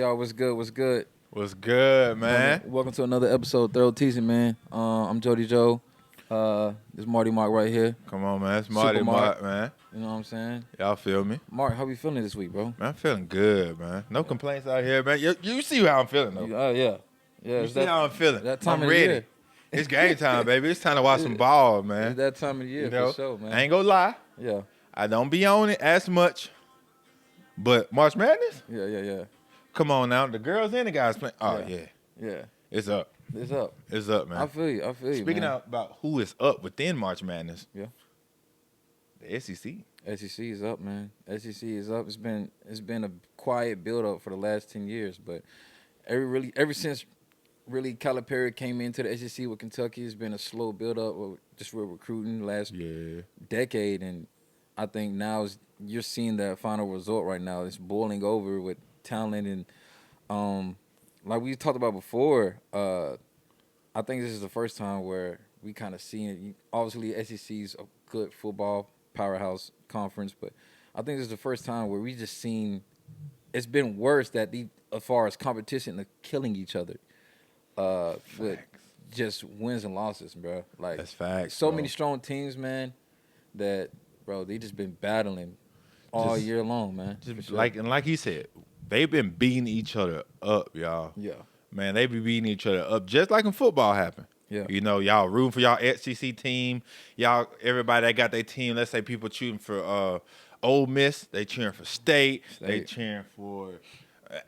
y'all? What's good? What's good? What's good, man? Welcome to another episode of Thorough Teasing, man. I'm Jody Joe. This Marty Mark right here. Come on, man. It's Super Marty Mark. Mark, man. You know what I'm saying? Y'all feel me? Mark, how you feeling this week, bro? Man, I'm feeling good, man. No complaints out here, man. You see how I'm feeling, though. Yeah. Yeah, You see how I'm feeling. that time I'm of the ready. year. It's game time, baby. It's time to watch some ball, man. It's that time of the year for sure, man. I ain't gonna lie. Yeah. I don't be on it as much. But March Madness? Yeah. Come on now. The girls and the guys playing. Oh, yeah. Yeah. It's up. It's up. It's up, man. I feel you. Speaking man. about who is up within March Madness. Yeah. The SEC. SEC is up, man. SEC is up. It's been a quiet build up for the last 10 years, but ever since really Calipari came into the SEC with Kentucky, it's been a slow build up just with recruiting the last decade, and I think now you're seeing that final result right now. It's boiling over with talent and like we talked about before. I think this is the first time where we kind of seen it. Obviously, SEC's a good football powerhouse conference, but I think this is the first time where we just seen it's been worse that as far as competition, they're killing each other with just wins and losses, bro. Like that's facts. So many strong teams, man. That they just been battling all year long, man. Just like he said, they've been beating each other up, y'all. Yeah. Man, they be beating each other up just like in football happened. Yeah. You know, y'all rooting for y'all SEC team. Y'all, everybody that got their team, let's say people cheering for Ole Miss, they cheering for State. They cheering for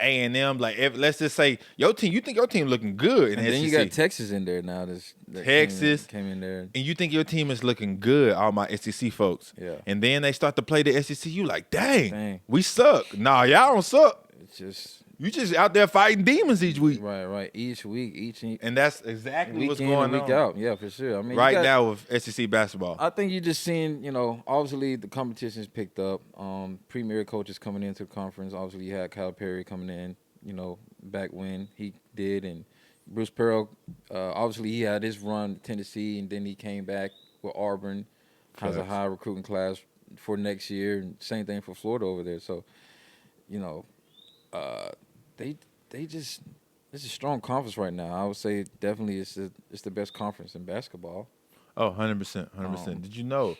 A&M. Like, let's just say your team, you think your team looking good in and the then SEC. you got Texas in there now. Texas came in there. And you think your team is looking good, all my SEC folks. Yeah. And then they start to play the SEC, you like, dang. We suck. Nah, y'all don't suck. It's You just out there fighting demons each week. Right. Each week, and that's exactly what's going going on. Week out, yeah, for sure. I mean, right now with SEC basketball. I think you're just seeing, obviously the competition's picked up. Premier coaches coming into the conference. Obviously, you had Calipari coming in, back when he did, and Bruce Pearl. Obviously, he had his run to Tennessee, and then he came back with Auburn. Has a high recruiting class for next year, and same thing for Florida over there. So, it's a strong conference right now. I would say definitely it's the best conference in basketball. Oh, 100%. Did you know,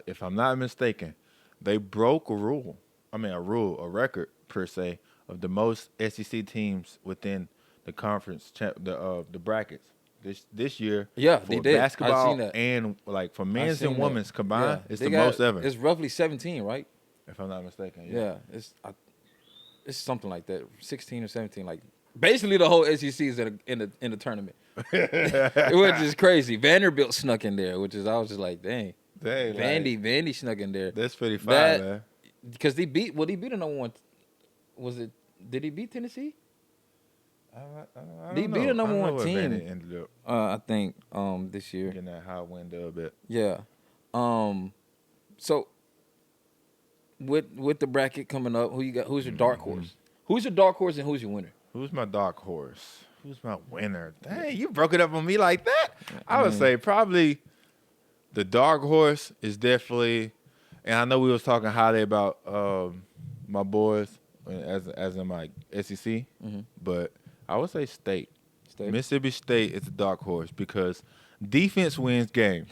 if I'm not mistaken, they broke a record per se of the most SEC teams within the conference, the brackets this year. Yeah, for they did. basketball I seen that. and like for men's and women's combined, yeah. it's the most ever. It's roughly 17, right? If I'm not mistaken. Yeah, it's something like that, 16 or 17. Like basically the whole SEC is in the tournament. It was just crazy. Vanderbilt snuck in there, I was just like, dang. Vandy snuck in there. That's pretty fine, man. Because he beat the number one. Did he beat Tennessee? They beat the number one team. Ended up. I think this year. Getting that high wind a bit. Yeah. So with the bracket coming up, who you got? Who's your dark horse? Who's your dark horse and who's your winner? Who's my dark horse? Who's my winner? Dang, you broke it up on me like that. I would say probably the dark horse is definitely, and I know we was talking highly about my boys as in my SEC, but I would say State. Mississippi State is the dark horse because defense wins games.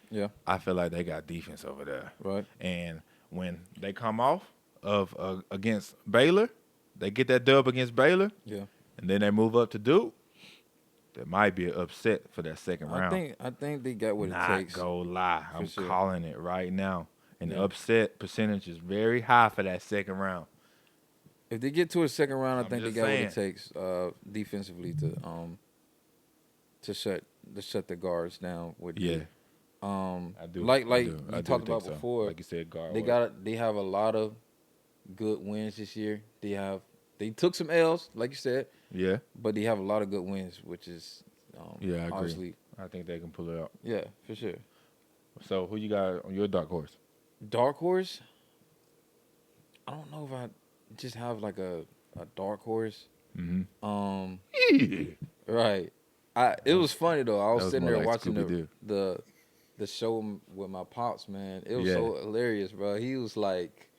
Yeah, I feel like they got defense over there. Right. And when they come off of against Baylor, they get that dub against Baylor. Yeah. And then they move up to Duke. There might be an upset for that second round. I think they got what it takes. Not go lie. I'm sure. calling it right now. And the upset percentage is very high for that second round. If they get to a second round, I think they got what it takes defensively to shut the guards down with Duke. I do. Like you talked about before. Like you said, guard. They have a lot of good wins this year. They took some L's, like you said. Yeah. But they have a lot of good wins, which is I agree. obviously. I think they can pull it out. Yeah, for sure. So who you got on your dark horse? Dark horse? I don't know if I just have like a dark horse. Mm-hmm. Right. It was funny though. I was sitting there like watching the show with my pops, man. It was so hilarious, bro. He was like,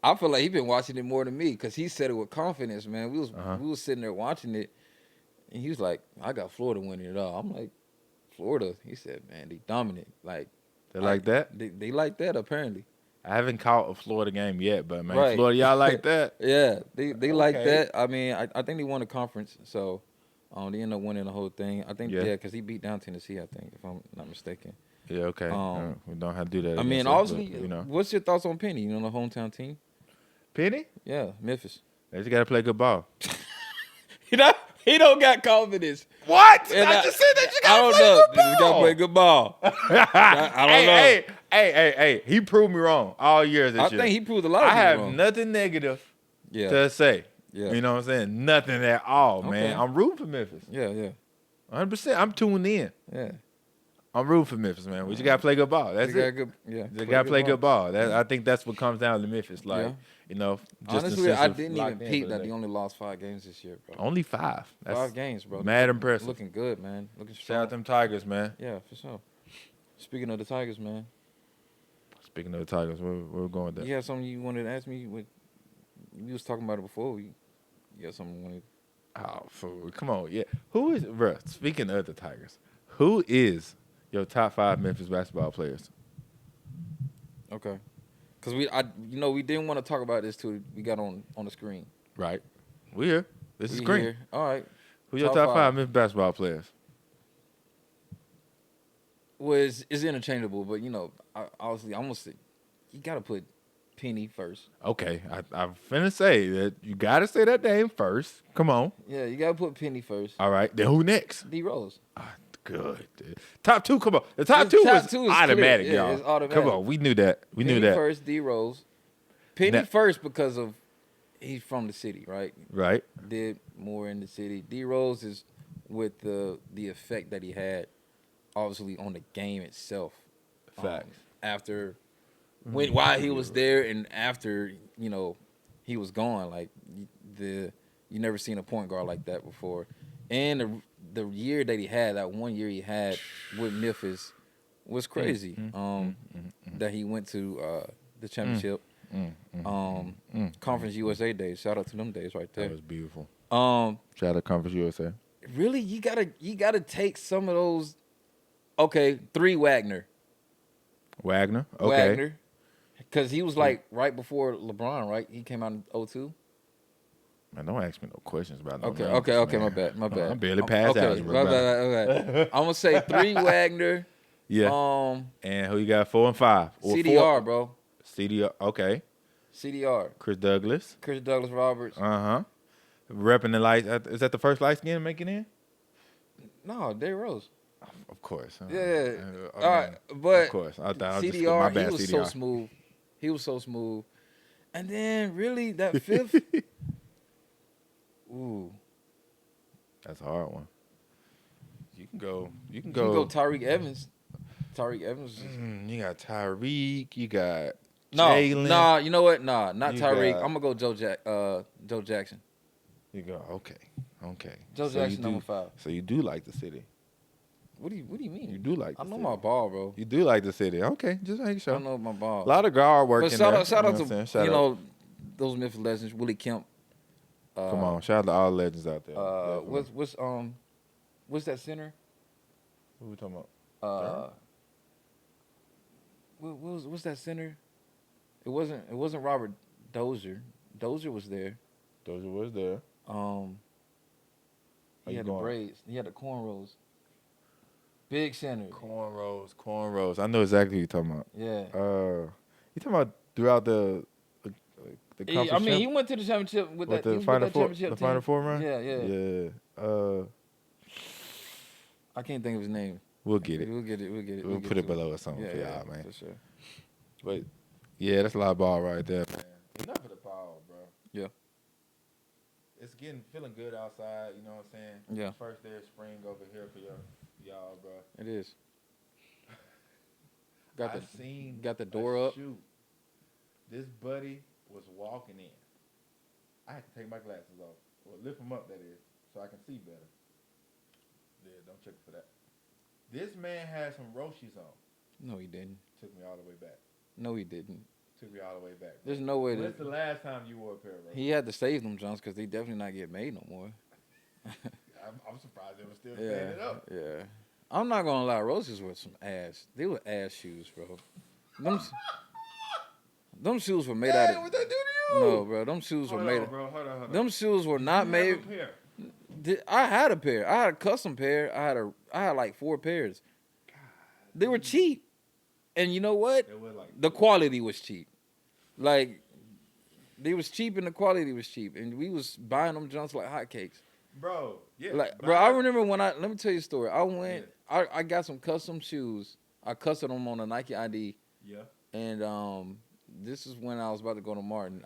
I feel like he been watching it more than me because he said it with confidence, man. Uh-huh. We was sitting there watching it, and he was like, "I got Florida winning it all." I'm like, "Florida?" He said, "Man, they dominant. Like, They like that? they like that apparently." I haven't caught a Florida game yet, but man, Right. Florida, y'all like that? Yeah, they like Okay. that. I mean, I think they won the conference, so they ended up winning the whole thing. I think Yeah. because he beat down Tennessee, I think, if I'm not mistaken. Yeah, okay. Um, We don't have to do that I against mean, us, but, obviously, you know. what's your thoughts on Penny? You know, the hometown team. Penny? Yeah, Memphis. They just got to play good ball. He don't got confidence. What? And I just said that you I got to don't play know. good They just got to play good ball. I don't know. Hey. He proved me wrong all years this I year. think he proved a lot of I people have wrong. nothing negative Yeah, to say. yeah, You know what I'm saying? Nothing at all, Okay. man. I'm rooting for Memphis. yeah. 100%. I'm tuned in. Yeah. I'm rooting for Memphis, man. We just got to play good ball. That's They got it. good. Yeah, They got to play good ball. I think that's what comes down to Memphis. Like, Yeah. you know, just Honestly, a sense I of didn't locked even in peep for the that day. they only lost 5 games this year, bro. Only 5. That's 5 games, bro. mad impressive. Looking good, man. Looking Shout strong. out them Tigers, man. Yeah, for sure. Speaking of the Tigers, man, Speaking of the Tigers, where we going with that? you had something you wanted to ask me? We was talking about it before. You got something you wanted? Oh, fool. Come on. Yeah. Who is, bruh, speaking of the Tigers, who is your top 5 Memphis basketball players? Okay. Cause we didn't want to talk about this till we got on the screen. Right. We here. This is We green. here. All right. Who your Top top 5 five. Memphis basketball players? Well, it's interchangeable, but obviously, I'm gonna say you gotta put Penny first. Okay. I'm finna say that you got to say that name first. Come on. Yeah, you gotta put Penny first. All right. Then who next? D Rose. Good. Top 2, come on. The top 2 Top was two is automatic, clear. Yeah, y'all. it's automatic. Come on. We knew that. We Penny knew that. first, D Rose. Penny Now- first because of he's from the city, right? Right. Did more in the city. D Rose is with the effect that he had, obviously on the game itself. Facts. After while he was there and after he was gone, like you never seen a point guard like that before. And the year that he had, that 1 year he had with Memphis, was crazy. That he went to the championship, Conference USA days. Shout out to them days right That there. was beautiful. Um, Shout out to Conference USA. really, you gotta take some of those. Okay, 3 Wagner. Wagner. Okay. Wagner, because he was like right before LeBron, right? He came out in 02. Man, don't ask me no questions about no Okay, numbers, okay, man. my bad. I'm barely past okay, algebra, my brother. bad. Okay, I'm gonna say 3 Wagner. Yeah. And who you got 4 and 5? Or CDR, bro. CDR. Okay. CDR. Chris Douglas. Chris Douglas Roberts. Repping the light. Is that the first light skin making in? No, Derrick Rose. Of course. Yeah. I All right, mean, but of course. I thought I was just CDR, my bad, he was CDR. so smooth. He was so smooth. And then really that 5th. Ooh. That's a hard one. You can go. You can go Tyreek Evans. Tyreek Evans. You got Tyreek. You got No, Jalen. nah, you know what? Nah, not You Tyreek. got- I'm gonna go Joe Jackson. You go. Okay. Joe So Jackson you number do- 5. So you do like the city. What do you mean? You do like the I know city. my ball, bro. You do like the city. Okay. Just make I sure. know my ball. A lot of guard work But in shout there. out, shout You out know to what I'm saying? Shout out. those Memphis legends, Willie Kemp. Come on. Shout out to all the legends out there. Definitely. What's that center? Who we talking about? What's that center? It wasn't Robert Dozier. Dozier was there. Dozier was there. He had the braids. He had the cornrows. Big center. Cornrows. I know exactly who you're talking about. Yeah. You talking about throughout the conference He went to the championship with that. the he was Final with that Four, championship the team. Final Four run. Yeah. I can't think of his name. We'll get it. We'll get it. We'll put it below or something Yeah, for y'all, man. for sure. But yeah, that's a lot of ball right there, man. Enough of the ball, bro. Yeah. It's feeling good outside. You know what I'm saying? Yeah. First day of spring over here for y'all, bro. It is. Got the a door up. shoot. This buddy was walking in. I had to take my glasses off. Well, lift them up, that is, so I can see better. Yeah, don't check for that. This man had some Roshis on. No, he didn't. Took me all the way back. No, he didn't. Took me all the way back, bro. There's no way When's that the last time you wore a pair of Roaches? he had to save them Johns because they definitely not get made no more. I'm surprised they were still Yeah, paying it up. yeah. I'm not gonna lie, Roses were some ass. They were ass shoes, bro. Them, them shoes were made out Hey, of. what they do to you? No, bro. Them shoes were Hold made. on, bro. Hold on. Them shoes were Did not you made. have a pair? I had a pair. I had a custom pair. I had like 4 pairs. They were cheap, and you know what? They were like The quality was cheap. Like they was cheap and the quality was cheap, and we was buying them junks like hotcakes. bro. Yeah, Like, bro, I remember when let me tell you a story. I went, Yeah. I got some custom shoes. I custom them on a Nike ID, Yeah. and this is when I was about to go to Martin.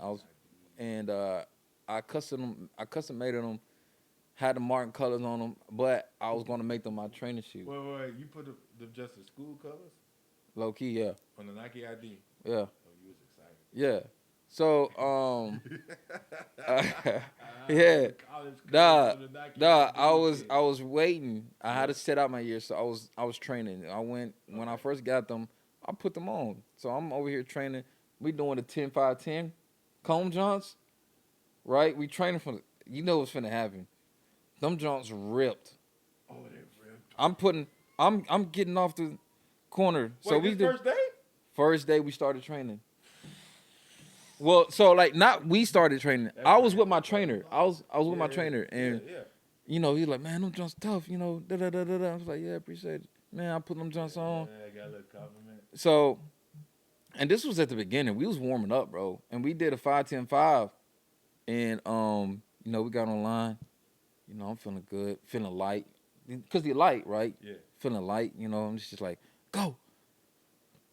I custom made them, had the Martin colors on them, but I was gonna make them my training shoes. Wait. You put the just the school colors Low key, yeah, on the Nike ID. yeah, Oh, you was excited. yeah. So, yeah. College Nah, colors on the Nike nah. ID. I was waiting. I had to set out my year, so I was training. I went when I first got them. I put them on. So I'm over here training. We doing the 10-5-10 comb jumps, right? We training for. You know what's finna happen. Them jumps ripped. Oh, they ripped. I'm getting off the corner. So Wait, we this did first day? first day we started training. Well, so like not we started training. That's I was right. with my trainer. I was with my Yeah, trainer, and yeah. you know he's like, man, them jumps tough. You know, da da da da da. I was like, yeah, appreciate it, man. I put them jumps on. Yeah, I got a little compliment. So, and this was at the beginning. We was warming up, bro, and we did a 5-10-5, and you know, we got online. You know, I'm feeling good, feeling light, cause you're light, right? Yeah. Feeling light. You know, I'm just like, go.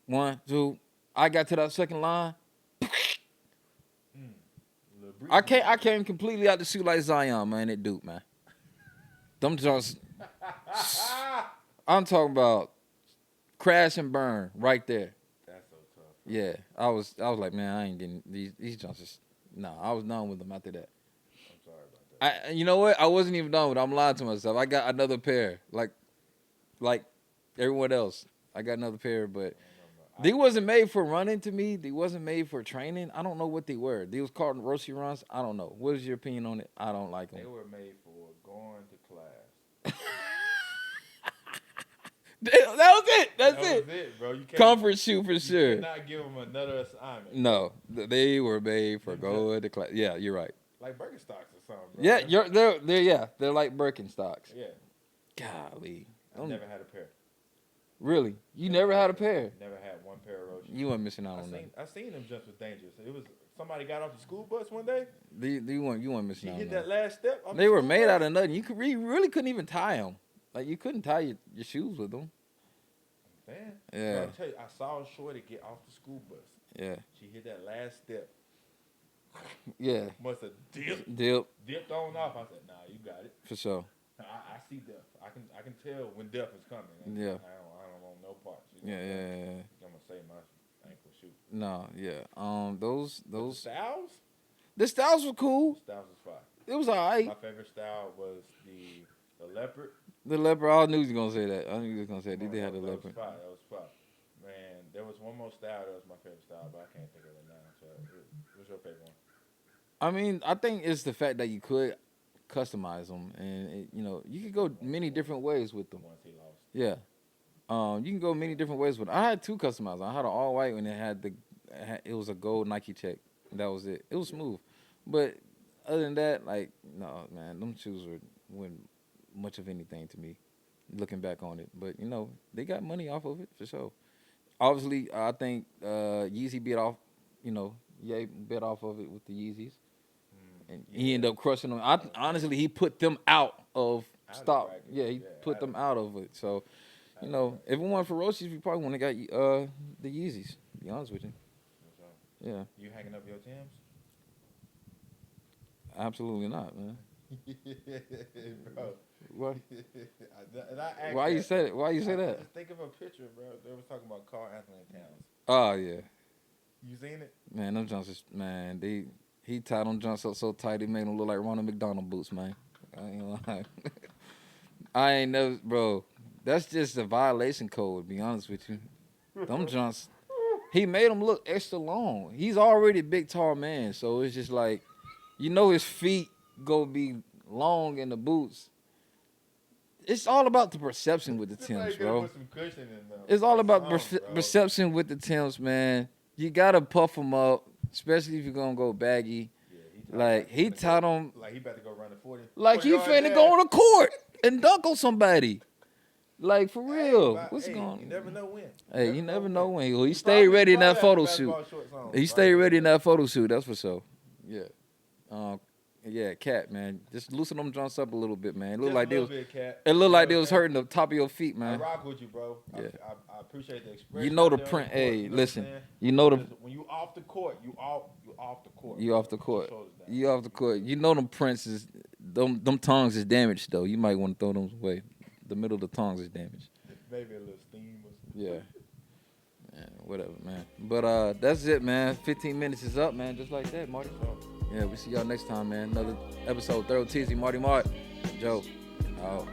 1, 2. I got to that second line. I came completely out the shoe like Zion, man. It Duke, man. Them jumps. I'm talking about crash and burn right there. That's so tough. Yeah, I was like, man, I ain't getting these jumps. I was done with them after that. I'm sorry about that. You know what? I wasn't even done with it. I'm lying to myself. I got another pair, like everyone else. I got another pair, but they wasn't made for running to me. They wasn't made for training. I don't know what they were. They was called Rossi runs. I don't know. What is your opinion on it? I don't like them. They were made for going to class. That was it. That's That it. was it, bro. You can't, Comfort shoe for you sure. cannot give them another assignment. No, they were made for going to class. Yeah, you're right. Like Birkenstocks or something, bro. Yeah, they're like Birkenstocks. Yeah. Golly, I never had a pair. really? You never had a pair? Never had one pair of Roaches. You weren't missing out on that. I seen them just was dangerous. It was somebody got off the school bus one day. You weren't She missing out on hit that. that last step. off They the were school made bus. out of nothing. You really couldn't even tie them. Like you couldn't tie your shoes with them. Man. Yeah. Bro, I tell you, I saw a shorty get off the school bus. Yeah, She hit that last step. yeah. Must have dipped on off. I said, nah, you got it. For sure. I see death. I can tell when death is coming. Yeah. I don't want no parts. Yeah. I'm gonna save my ankle shoot. No, yeah. Those Styles? the styles were cool. Styles was fire. It was alright. My favorite style was the leopard. The leopard. I knew you was gonna say that. I knew you was gonna say they did have the That leopard. was fire. Man, there was one more style that was my favorite style, but I can't think of it now. So, what's your favorite one? I mean, I think it's the fact that you could customize them, and you could go many different ways with The them. ones he lost. Yeah. You can go many different ways with. I had 2 customized. I had an all white and it was a gold Nike check. That was it. It was smooth, but other than that, like no man, them shoes weren't much of anything to me. Looking back on it, but they got money off of it for sure. Obviously, I think Yeezy bit off. Ye bit off of it with the Yeezys, and he ended up crushing them. Honestly, he put them out of Out of stock. bracket. Yeah, he Yeah, put out them of- out of it. So. If it weren't for Roches, we probably wouldn't have got the Yeezys. To be honest with you. What's up? Yeah, You hanging up your Timbs? absolutely not, man. Bro. Why? And I asked Why you that. say it? Why you say that? Just think of a picture, bro. They was talking about Carl Anthony Towns. Oh yeah, You seen it? man. Them Johnson, man. He tied them Johnson up so tight, he made them look like Ronald McDonald boots, man. I ain't gonna lie. I ain't never, bro. That's just a violation code. To be honest with you, them Johnson. he made him look extra long. He's already a big, tall man, so it's just like, his feet go be long in the boots. It's all about the perception with the Timbs, bro. It's all about perception with the Timbs, man. You gotta puff them up, especially if you're gonna go baggy. Like he taught him, like he about to go run the 40. like he finna go on the court and dunk on somebody. Like for real, what's going on? You never know when. Hey, you never know when. He stayed ready in that photo shoot. He stayed ready in that photo shoot. That's for sure. Yeah. Yeah, Cat, man. Just loosen them joints up a little bit, man. It looked like they was hurting the top of your feet, man. I rock with you, bro. Yeah. I appreciate the expression. You know the print. Hey, listen. You know when you off the court, you off the court. You off the court. You off the court. You know them prints is them tongues is damaged though. You might want to throw them away. The middle of the tongues is damaged. Maybe a little steam or something. Yeah. Man, whatever, man. But that's it, man. 15 minutes is up, man. Just like that, Marty. Yeah, we see y'all next time, man. Another episode, Thorough Teasy, Marty Mart, Joe. Out.